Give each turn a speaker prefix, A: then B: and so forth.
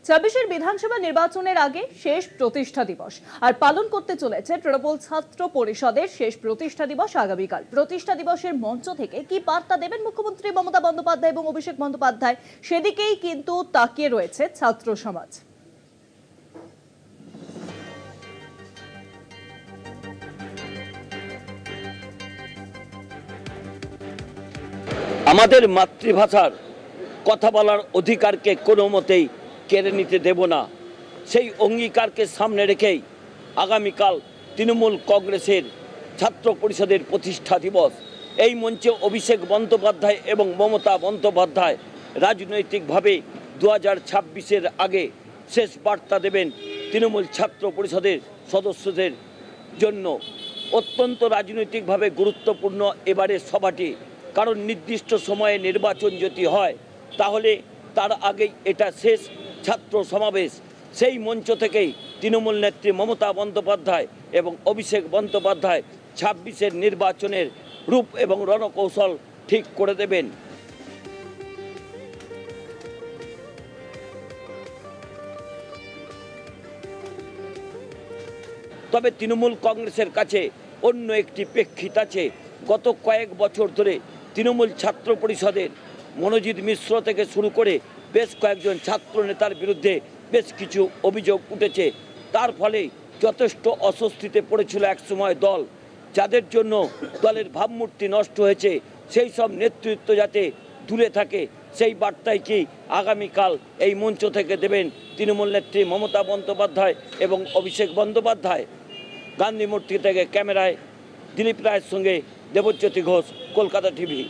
A: ২৬-এর বিধানসভা নির্বাচনের আগে শেষ প্রতিষ্ঠা দিবস আর পালন করতে চলেছে তৃণমূল ছাত্র পরিষদের শেষ প্রতিষ্ঠা দিবস আগামীকাল। প্রতিষ্ঠা দিবসের মঞ্চ থেকে কি বার্তা দেবেন মুখ্যমন্ত্রী মমতা বন্দ্যোপাধ্যায় এবং অভিষেক বন্দ্যোপাধ্যায়, সেদিকেই কিন্তু তাকিয়ে রয়েছে ছাত্র সমাজ।
B: আমাদের মাতৃভাষার কথা বলার অধিকারকে কোনো মতেই কেড়ে নিতে দেব না, সেই অঙ্গীকারকে সামনে রেখেই আগামীকাল তৃণমূল কংগ্রেসের ছাত্র পরিষদের প্রতিষ্ঠা দিবস। এই মঞ্চে অভিষেক বন্দ্যোপাধ্যায় এবং মমতা বন্দ্যোপাধ্যায় রাজনৈতিকভাবে 2026-এর আগে শেষ বার্তা দেবেন তৃণমূল ছাত্র পরিষদের সদস্যদের জন্য। অত্যন্ত রাজনৈতিকভাবে গুরুত্বপূর্ণ এবারের সভাটি, কারণ নির্দিষ্ট সময়ে নির্বাচন যদি হয় তাহলে তার আগেই এটা শেষ ছাত্র সমাবেশ। সেই মঞ্চ থেকেই তৃণমূল নেত্রী মমতা বন্দ্যোপাধ্যায় এবং অভিষেক বন্দ্যোপাধ্যায় 26-এর নির্বাচনের রূপ এবং রণকৌশল ঠিক করে দেবেন। তবে তৃণমূল কংগ্রেসের কাছে অন্য একটি প্রেক্ষিত আছে। গত কয়েক বছর ধরে তৃণমূল ছাত্র পরিষদের মনোজিৎ মিশ্র থেকে শুরু করে বেশ কয়েকজন ছাত্র নেতার বিরুদ্ধে বেশ কিছু অভিযোগ উঠেছে। তার ফলে যথেষ্ট অস্বস্তিতে পড়েছিল একসময় দল, যাদের জন্য দলের ভাবমূর্তি নষ্ট হয়েছে। সেই সব নেতৃত্ব যাতে দূরে থাকে, সেই বার্তাই কি আগামীকাল এই মঞ্চ থেকে দেবেন তৃণমূল নেত্রী মমতা বন্দ্যোপাধ্যায় এবং অভিষেক বন্দ্যোপাধ্যায়। গান্ধী মূর্তি থেকে ক্যামেরায় দিলীপ রায়ের সঙ্গে দেবজ্যোতি ঘোষ, কলকাতা টিভি।